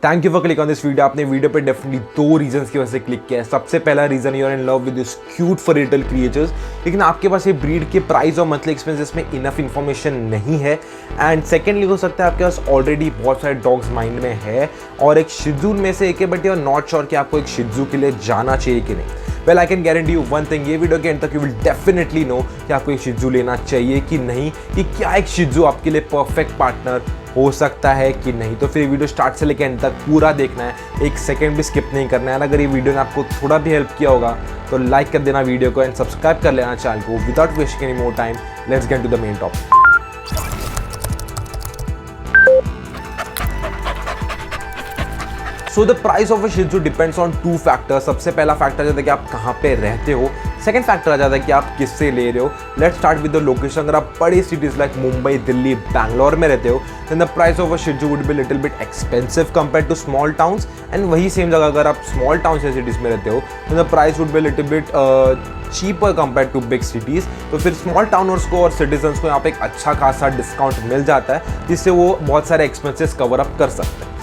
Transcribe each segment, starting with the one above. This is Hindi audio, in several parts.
Thank you for click on this video. आपने वीडियो पे डेफिनेटली दो रीजंस की वजह से क्लिक किया है। सबसे पहला reason, you are in love with this cute furry little creatures, लेकिन आपके पास ये ब्रीड के प्राइस और मंथली एक्सपेंसेस में इनफ इन्फॉर्मेशन नहीं है। एंड सेकेंडली हो सकता है आपके पास ऑलरेडी बहुत सारे डॉग्स माइंड में है और एक शिजू में से एक है, but you are not sure कि आपको एक शिजू के लिए जाना चाहिए कि नहीं। Well I can guarantee you one thing, ये वीडियो के एंड तक यू विल डेफिनेटली नो कि आपको एक शिजू लेना चाहिए कि नहीं, कि क्या एक शिजू आपके लिए परफेक्ट पार्टनर हो सकता है कि नहीं। तो फिर वीडियो स्टार्ट से लेकर एंड तक पूरा देखना है, एक सेकंड भी स्किप नहीं करना है। अगर ये वीडियो ने आपको थोड़ा भी हेल्प किया होगा तो लाइक कर देना वीडियो को एंड सब्सक्राइब कर लेना चैनल को। Without wasting any more time, let's get to the main topic. So the price of a शिजू डिपेंड्स ऑन टू फैक्टर्स। सबसे पहला फैक्टर आ जाता है कि आप कहाँ पे रहते हो। सेकंड फैक्टर आ जाता है कि आप किससे ले रहे हो। Let's start with the location. अगर आप बड़ी सिटीज लाइक मुंबई, दिल्ली, बैंगलोर में रहते हो, then the price of a शिजू would be little bit expensive compare to small towns. And वही सेम जगह अगर आप स्मॉल टाउन्स या सिटीज में रहते हो, then the price would be little bit cheaper compare to big cities. तो फिर स्मॉल टाउनर्स को और सिटीजन्स को यहाँ पे एक अच्छा खासा डिस्काउंट मिल जाता है, जिससे वो बहुत सारे एक्सपेंसेस कवर अप कर सकते हैं।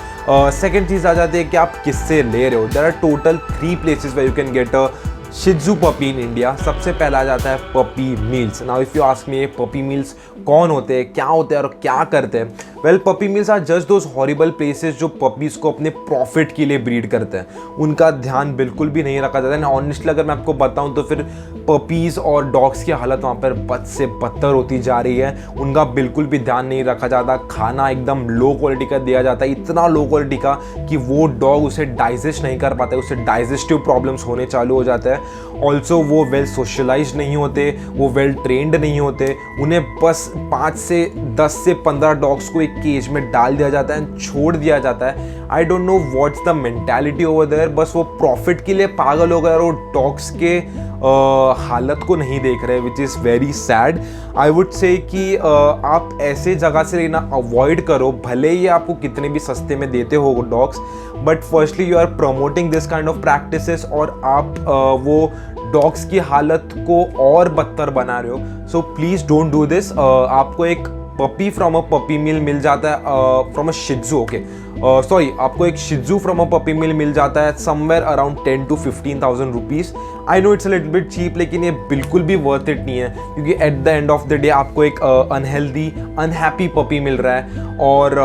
सेकेंड चीज़ आ जाती है कि आप किससे ले रहे हो। There are total 3 places where you can get a शिजू पपी इन इंडिया। सबसे पहला आ जाता है puppy mills. Now if you ask me, ये पपी मील्स कौन होते हैं, क्या होते हैं और क्या करते हैं? Well, puppy mills are just those horrible places जो पपीज़ को अपने प्रॉफिट के लिए ब्रीड करते हैं। उनका ध्यान बिल्कुल भी नहीं रखा जाता है। ऑनेस्टली अगर मैं आपको बताऊं तो फिर पपीज़ और डॉग्स की हालत वहाँ पर बद से बदतर होती जा रही है। उनका बिल्कुल भी ध्यान नहीं रखा जाता। खाना एकदम लो क्वालिटी का दिया जाता है, इतना लो क्वालिटी का कि वो डॉग उसे डाइजेस्ट नहीं कर पाता है, उसे डाइजेस्टिव प्रॉब्लम्स होने चालू हो जाते हैं। ऑल्सो वो वेल सोशलाइज नहीं होते, वो वेल ट्रेंड नहीं होते। उन्हें बस 5 से 10 से 15 डॉग्स को एक केज में डाल दिया जाता है, छोड़ दिया जाता है। I don't know what's the mentality over there. बस वो प्रॉफिट के लिए पागल हो गए और वो डॉग्स के हालत को नहीं देख रहे, which is very sad. I would से कि आप ऐसे जगह से लेना अवॉइड करो, भले ही आपको कितने भी सस्ते में देते हो dogs, but firstly you are promoting this kind of practices और आप वो डॉग्स की हालत को और बदतर बना रहे हो। So please don't do this. आपको एक पपी फ्रॉम अ पपी मिल मिल जाता है, फ्रॉम अ शिजू, ओके सॉरी, आपको एक शिजू फ्रॉम अ पपी मिल मिल जाता है somewhere around 10 to 15,000 rupees. I know it's a little bit cheap, लेकिन ये बिल्कुल भी वर्थ इट नहीं है, क्योंकि at the end of the day आपको एक अनहेल्दी अनहैप्पी पपी मिल रहा है और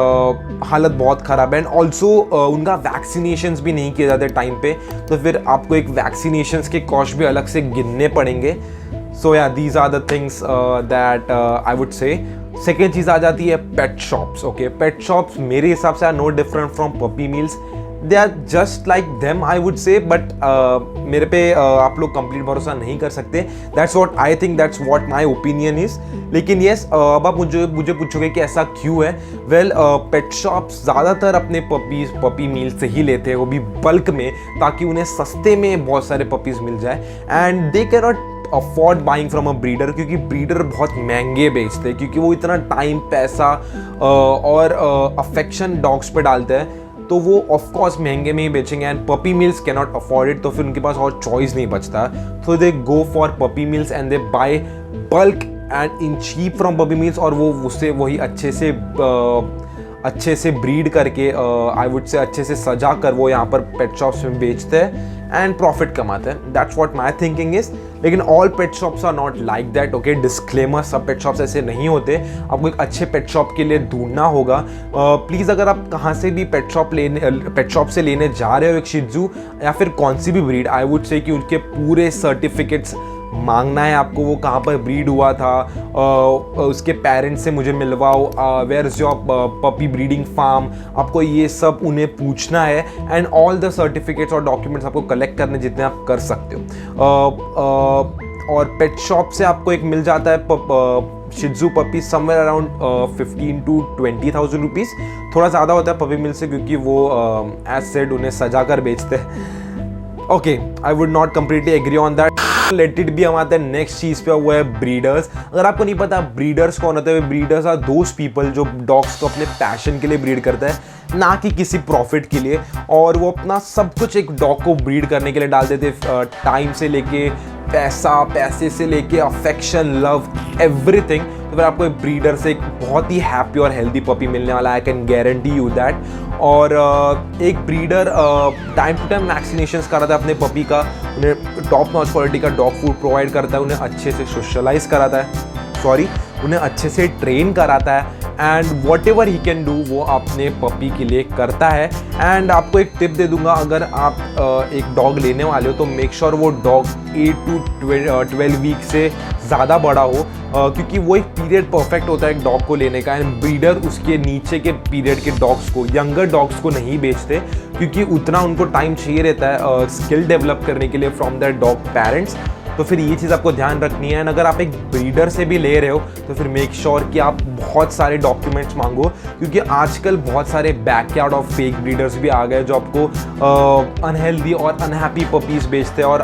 हालत बहुत ख़राब है। एंड ऑल्सो उनका वैक्सीनेशंस भी नहीं किए जाते टाइम पे, तो फिर आपको एक वैक्सीनेशंस के कॉस्ट भी अलग से गिनने पड़ेंगे। So yeah these are the things that I would say. Second चीज़ आ जाती है pet shops. Okay, pet shops मेरे हिसाब से are no different from puppy mills. They are just like them I would say, but मेरे पे आप लोग कंप्लीट भरोसा नहीं कर सकते। That's what I think, that's what my opinion is. लेकिन येस, अब आप मुझे पूछोगे कि ऐसा क्यों है। वेल, पेट शॉप्स ज़्यादातर अपने पपी मील से ही लेते हैं, वो भी बल्क में, ताकि उन्हें सस्ते में बहुत सारे पपीज़ मिल जाए। And they can not afford buying from a breeder, क्योंकि ब्रीडर बहुत महंगे बेचते हैं, क्योंकि वो इतना टाइम, पैसा और अफेक्शन डॉग्स पे डालते हैं, तो वो ऑफ कोर्स महंगे में ही बेचेंगे। And puppy mills can not afford it, तो फिर उनके पास और चॉइस नहीं बचता। So they go for puppy mills and they buy bulk and in cheap from puppy mills, और वो उससे वही अच्छे से ब्रीड करके, आई वुड से अच्छे से सजा कर वो यहाँ पर पेट शॉप्स में बेचते हैं एंड प्रॉफिट कमाते हैं। That's what my thinking is. लेकिन all pet shops are not like that, okay, disclaimer, सब पेट शॉप्स ऐसे नहीं होते। आपको एक अच्छे पेट शॉप के लिए ढूंढना होगा। प्लीज़, अगर आप कहाँ से भी पेट शॉप से लेने जा रहे हो एक शिजू या फिर कौन सी भी ब्रीड, आई वुड से कि उनके पूरे सर्टिफिकेट्स मांगना है आपको, वो कहाँ पर ब्रीड हुआ था, उसके पेरेंट्स से मुझे मिलवाओ, where is your puppy breeding farm, आपको ये सब उन्हें पूछना है। एंड ऑल द सर्टिफिकेट्स और डॉक्यूमेंट्स आपको कलेक्ट करने जितने आप कर सकते हो। और पेट शॉप से आपको एक मिल जाता है शिजू puppy somewhere around 15 to 20,000 rupees. थोड़ा ज़्यादा होता है पपी मिल से, क्योंकि वो एज सेड उन्हें सजा कर बेचते हैं। Okay, I would not completely agree on that. Let it be. हम आते हैं नेक्स्ट चीज़ पे, वो है ब्रीडर्स। अगर आपको नहीं पता ब्रीडर्स कौन होते हैं, ब्रीडर्स आर दोज पीपल जो डॉग्स को अपने पैशन के लिए ब्रीड करते हैं, ना कि किसी प्रॉफिट के लिए। और वो अपना सब कुछ एक डॉग को ब्रीड करने के लिए डाल देते, टाइम से लेके पैसे से लेके अफेक्शन, लव, एवरीथिंग। तो फिर आपको एक ब्रीडर से एक बहुत ही हैप्पी और हेल्दी पपी मिलने वाला है, I can guarantee you that. और एक breeder time to time vaccinations कराता है अपने पपी का, उन्हें टॉप नॉच क्वालिटी का डॉग फूड प्रोवाइड करता है, उन्हें अच्छे से सोशलाइज कराता है, उन्हें अच्छे से ट्रेन कराता है, and what ever he can do वो अपने पपी के लिए करता है। एंड आपको एक टिप दे दूंगा, अगर आप एक डॉग लेने वाले हो तो मेक श्योर वो डॉग 8 to 12 वीक से ज़्यादा बड़ा हो, क्योंकि वो एक पीरियड परफेक्ट होता है एक डॉग को लेने का। एंड ब्रीडर उसके नीचे के पीरियड के डॉग्स को, यंगर डॉग्स को नहीं बेचते, क्योंकि उतना उनको टाइम चाहिए रहता है स्किल डेवलप करने के लिए फ्रॉम दैट डॉग पेरेंट्स। तो फिर ये चीज़ आपको ध्यान रखनी है। एंड अगर आप एक ब्रीडर से भी ले रहे हो तो फिर मेक श्योर कि आप बहुत सारे डॉक्यूमेंट्स मांगो, क्योंकि आजकल बहुत सारे बैकयार्ड ऑफ फेक ब्रीडर्स भी आ गए जो आपको अनहेल्दी और अनहैप्पी पपीज बेचते हैं और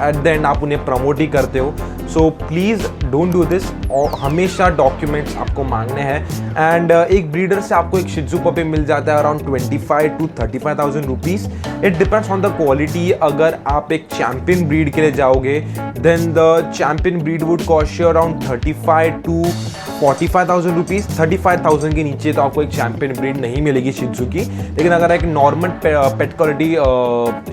एट द एंड आप उन्हें प्रमोट ही करते हो। So please don't do this, और हमेशा डॉक्यूमेंट्स आपको मांगने हैं। एंड एक ब्रीडर से आपको एक शिजू पपी मिल जाता है around 25 to 35,000 rupees. It depends on the quality. अगर आप एक चैम्पियन ब्रीड के लिए जाओगे then the champion breed would cost you around 35 to 45,000 rupees. 35,000 के नीचे तो आपको एक चैम्पियन ब्रीड नहीं मिलेगी शिजू की। लेकिन अगर एक नॉर्मल पेट क्वालिटी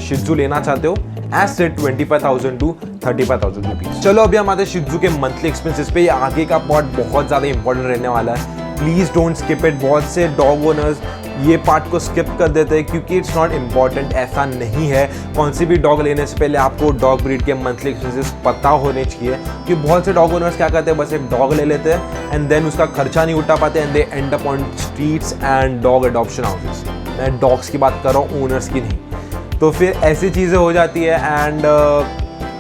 शिजू लेना चाहते हो, एज सेड 25,000 to 35,000 रुपीज़। चलो अभी हम आते हैं शिजू के मंथली एक्सपेंसेस पे। ये आगे का पार्ट बहुत ज़्यादा इंपॉर्टेंट रहने वाला है, प्लीज़ डोंट स्किप इट। बहुत से डॉग ओनर्स ये पार्ट को स्किप कर देते हैं क्योंकि इट्स नॉट इम्पॉर्टेंट। ऐसा नहीं है, कौन सी भी डॉग लेने से पहले आपको डॉग ब्रीड के मंथली एक्सपेंसेस पता होने चाहिए। क्योंकि बहुत से डॉग ओनर्स क्या करते हैं, बस एक डॉग ले लेते हैं एंड देन उसका खर्चा नहीं उठा पाते and they and up on streets and dog adoption houses. मैं डॉग्स की बात कर रहा हूँ, ओनर्स की नहीं। तो फिर ऐसी चीज़ें हो जाती है एंड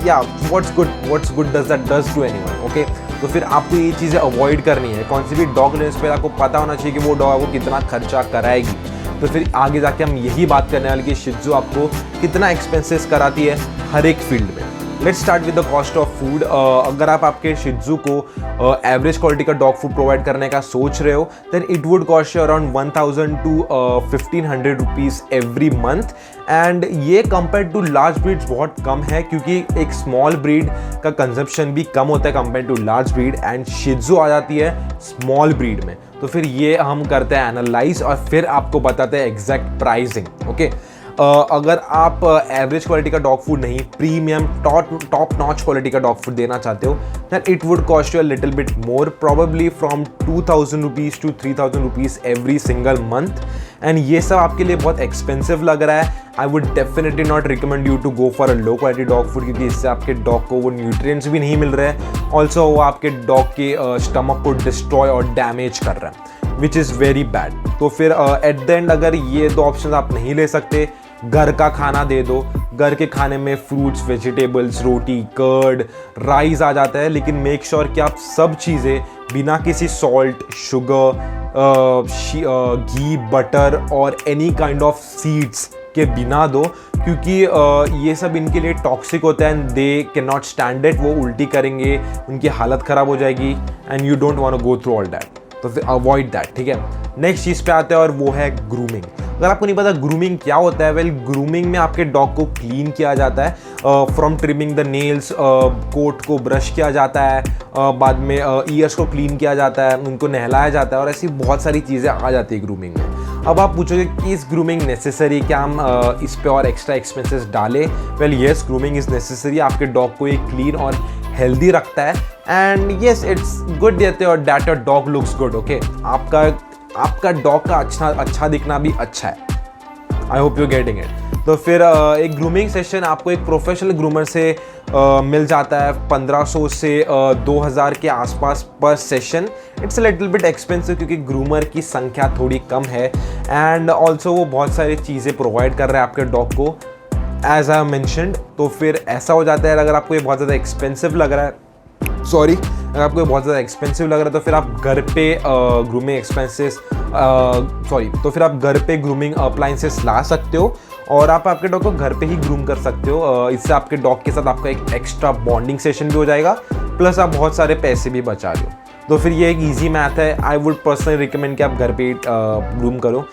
या what's good does that does to anyone, okay. तो फिर आपको ये चीज़ें अवॉइड करनी है। कौन सी भी डॉग लेने से पहले आपको पता होना चाहिए कि वो डॉग आपको कितना खर्चा कराएगी। तो फिर आगे जाके हम यही बात करने वाले कि शिजू आपको कितना एक्सपेंसेस कराती है हर एक फील्ड में। Let's start with the cost of food. अगर आप आपके शिजू को एवरेज क्वालिटी का डॉग फूड प्रोवाइड करने का सोच रहे हो then it would cost you around 1,000 to 1,500 rupees every month. And ये कंपेयर टू लार्ज ब्रीड्स बहुत कम है, क्योंकि एक स्मॉल ब्रीड का कंजप्शन भी कम होता है compare to large breed, and शिजू आ जाती है स्मॉल ब्रीड में। तो फिर ये हम करते हैं एनालाइज और फिर आपको बताते हैं एग्जैक्ट प्राइसिंग, ओके। अगर आप एवरेज क्वालिटी का डॉग फूड नहीं, प्रीमियम टॉप नॉच क्वालिटी का डॉग फूड देना चाहते हो then it would cost you a little bit more, probably from 2,000 rupees to 3,000 rupees every single month. And ये सब आपके लिए बहुत एक्सपेंसिव लग रहा है। I would definitely not recommend you to go for a low quality dog food, क्योंकि इससे आपके डॉग को वो न्यूट्रिएंट्स भी नहीं मिल रहे हैं, ऑल्सो वो आपके डॉग के स्टमक को डिस्ट्रॉय और डैमेज कर रहा है, विच इज़ वेरी बैड। तो फिर एट द एंड अगर ये दो ऑप्शन आप नहीं ले सकते, घर का खाना दे दो। घर के खाने में फ्रूट्स, वेजिटेबल्स, रोटी, कर्ड, राइस आ जाता है, लेकिन मेक श्योर कि आप सब चीज़ें बिना किसी सॉल्ट, शुगर, घी, बटर और एनी काइंड ऑफ सीड्स के बिना दो, क्योंकि ये सब इनके लिए टॉक्सिक होता है and they can not stand it. वो उल्टी करेंगे, उनकी हालत ख़राब हो जाएगी and you don't want to go through all that. तो फिर अवॉइड दैट, ठीक है। नेक्स्ट चीज़ पे आते हैं और वो है ग्रूमिंग। अगर आपको नहीं पता ग्रूमिंग क्या होता है, वेल ग्रूमिंग में आपके डॉग को क्लीन किया जाता है, from trimming the nails, coat को ब्रश किया जाता है, बाद में ईयर्स को क्लीन किया जाता है, उनको नहलाया जाता है और ऐसी बहुत सारी चीज़ें आ जाती है ग्रूमिंग में। अब आप पूछोगे कि इस ग्रूमिंग नेसेसरी, क्या हम इस पे और एक्स्ट्रा एक्सपेंसेस डालें? Well yes, grooming is necessary. आपके डॉग को एक क्लीन और हेल्दी रखता है एंड येस इट्स गुड देते और that your dog looks good, okay. आपका डॉग का अच्छा दिखना भी अच्छा है। I hope you getting it. तो फिर एक ग्रूमिंग सेशन आपको एक प्रोफेशनल ग्रूमर से मिल जाता है 1,500 से 2,000 के आसपास पर session. It's a little bit expensive क्योंकि ग्रूमर की संख्या थोड़ी कम है एंड ऑल्सो वो बहुत सारी चीज़ें प्रोवाइड कर रहे हैं आपके डॉग को एज आई मैंशनड। तो फिर ऐसा हो जाता है, अगर आपको ये बहुत ज़्यादा एक्सपेंसिव लग रहा है, अगर आपको ये बहुत ज़्यादा एक्सपेंसिव लग रहा है तो फिर आप घर पे ग्रूमिंग एक्सपेंसेस तो फिर आप घर पे ग्रूमिंग अप्लाइंसेस ला सकते हो और आप आपके डॉग को घर पे ही ग्रूम कर सकते हो। इससे आपके डॉग के साथ आपका एक एक्स्ट्रा बॉन्डिंग सेशन भी हो जाएगा, प्लस आप बहुत सारे पैसे भी बचा रहे हो। तो फिर ये एक ईजी मैथ है। आई वुड पर्सनली रिकमेंड कि आप घर पे ग्रूम करो।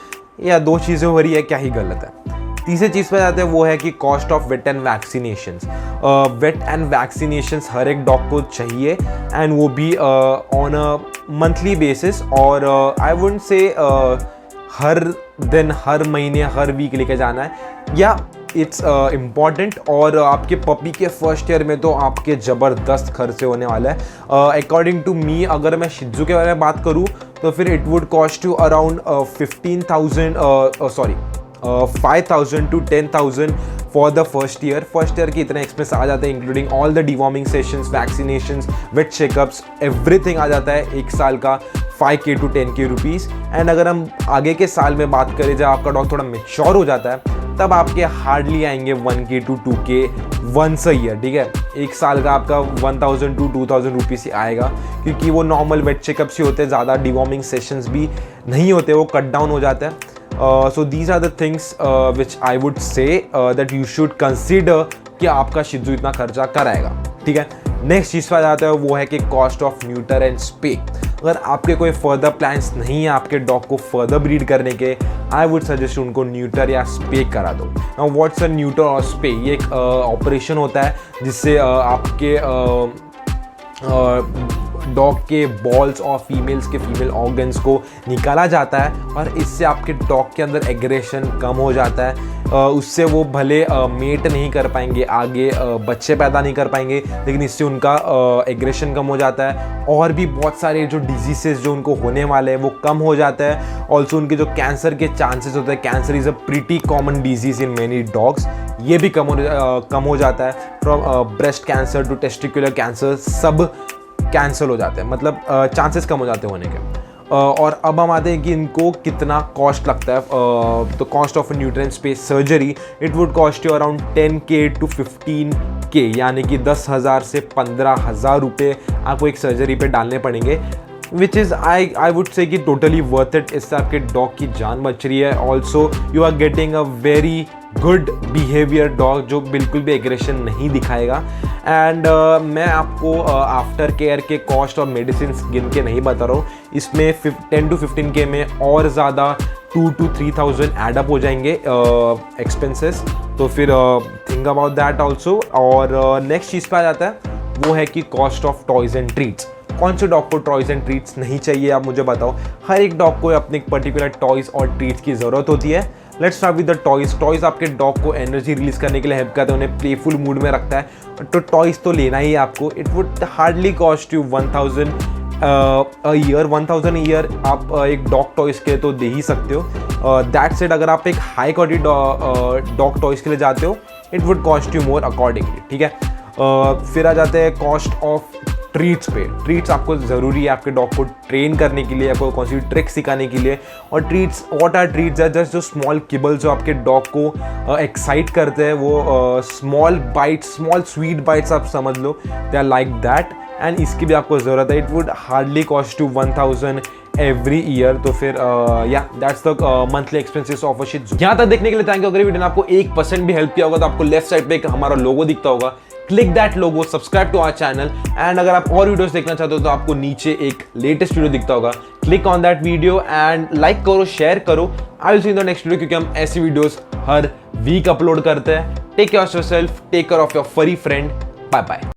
या दो चीज़ें हो रही है, क्या ही गलत है। तीसरी चीज़ पे जाते हैं, वो है कि cost of vet and vaccinations. Vet and vaccinations हर एक डॉग को चाहिए, एंड वो भी ऑन अ मंथली बेसिस, और आई वुडंट से हर दिन, हर महीने, हर वीक लेके जाना है, या इट्स इम्पॉर्टेंट। और आपके पपी के फर्स्ट ईयर में तो आपके ज़बरदस्त खर्चे होने वाला है। अकॉर्डिंग टू मी, अगर मैं शिज़ू के बारे में बात करूँ तो फिर it would cost you around 5,000 to 10,000 for the first year. First year के इतने एक्सपेंस आ जाते हैं, including all the deworming sessions, vaccinations, vet checkups, everything आ जाता है एक साल का 5K to 10K rupees. And अगर हम आगे के साल में बात करें, जब आपका डॉग थोड़ा मेच्योर हो जाता है, तब आपके हार्डली आएंगे 1K to 2K once a year, ठीक है। एक साल का आपका 1,000 to 2,000 रुपीज़ ही आएगा, क्योंकि वो नॉर्मल वेट चेकअप्स ही होते हैं, ज़्यादा डिवॉर्मिंग सेशंस भी नहीं होते, वो कट डाउन हो जाता है। So these are the things which I would say that you should consider कि आपका शिज़ू इतना खर्चा कराएगा, ठीक है। नेक्स्ट चीज़ पर जाता है, वो है कि कॉस्ट ऑफ न्यूटर एंड स्पे। अगर आपके कोई फर्दर प्लान्स नहीं है आपके डॉग को फर्दर ब्रीड करने के, आई वुड सजेस्ट उनको न्यूटर या स्पे करा दो। नाउ व्हाट्स अ न्यूटर और स्पे? ये एक ऑपरेशन होता है जिससे आपके डॉग के बॉल्स और फीमेल्स के फीमेल ऑर्गन्स को निकाला जाता है, और इससे आपके डॉग के अंदर एग्रेशन कम हो जाता है। उससे वो भले मेट नहीं कर पाएंगे, आगे बच्चे पैदा नहीं कर पाएंगे, लेकिन इससे उनका एग्रेशन कम हो जाता है, और भी बहुत सारे जो डिजीज़ेस जो उनको होने वाले हैं वो कम हो जाता है। ऑल्सो उनके जो कैंसर के चांसेस होते हैं, cancer is a pretty common disease in many dogs, ये भी कम हो जाता है। From breast cancer to testicular cancer सब कैंसिल हो जाते हैं, मतलब चांसेस कम हो जाते हैं होने के। और अब हम आते हैं कि इनको कितना कॉस्ट लगता है। तो cost of neuter and spay surgery, it would cost you around 10K to 15K, यानी कि 10,000 से 15,000 रुपये आपको एक सर्जरी पे डालने पड़ेंगे, विच इज़ आई वुड से कि टोटली वर्थ इट। इससे आपके डॉग की जान बच रही है। Also you are getting a very good behaviour dog, जो बिल्कुल भी एग्रेशन नहीं दिखाएगा। एंड मैं आपको आफ्टर केयर के कॉस्ट और मेडिसिन गिन के नहीं बता रहा हूँ, इसमें 10 to 15K में और ज़्यादा 2,000 to 3,000 एडअप हो जाएंगे एक्सपेंसेस। तो फिर थिंक अबाउट दैट ऑल्सो। और नेक्स्ट चीज़ पे आ जाता है, वो है कि cost of toys and treats. कौन से डॉग को टॉयज़ एंड ट्रीट्स नहीं चाहिए, आप मुझे बताओ। हर एक डॉग को अपने पर्टिकुलर टॉयज़ और ट्रीट्स की ज़रूरत होती है। Let's start with the toys. Toys आपके डॉग को एनर्जी रिलीज करने के लिए हेल्प करते हैं, उन्हें प्लेफुल मूड में रखता है, तो टॉयज़ तो लेना ही है आपको। It would hardly cost you 1,000 a year. 1,000 year आप एक डॉग टॉयज़ के तो दे ही सकते हो। दैट सेड, अगर आप एक हाई क्वालिटी डॉग टॉयज़ के लिए जाते हो, it would cost you more accordingly, ठीक है। फिर आ जाते हैं कॉस्ट ऑफ ट्रीट्स पे। ट्रीट्स आपको ज़रूरी है आपके डॉग को ट्रेन करने के लिए, आपको कौन सी ट्रिक सिखाने के लिए। और treats, what are treats? Just जो स्मॉल किबल जो आपके डॉग को एक्साइट करते हैं, वो small bites, small sweet bites आप समझ लो, they are like that, and इसकी भी आपको ज़रूरत है। It would hardly cost you 1,000 every year. तो फिर yeah that's the monthly expenses of a शिज़ू। यहाँ तक देखने के लिए थैंक यू। अगर वीडियो ने आपको 1% भी हेल्प किया होगा, तो आपको लेफ्ट साइड पे एक हमारा लोगो दिखता होगा, click that logo, subscribe to our channel. And अगर आप और वीडियोस देखना चाहते हो, तो आपको नीचे एक लेटेस्ट वीडियो दिखता होगा, click on that video and like करो, शेयर करो। I will see in the next video, क्योंकि हम ऐसी वीडियोस हर वीक अपलोड करते हैं। Take care of yourself, take care of your furry friend. Bye bye.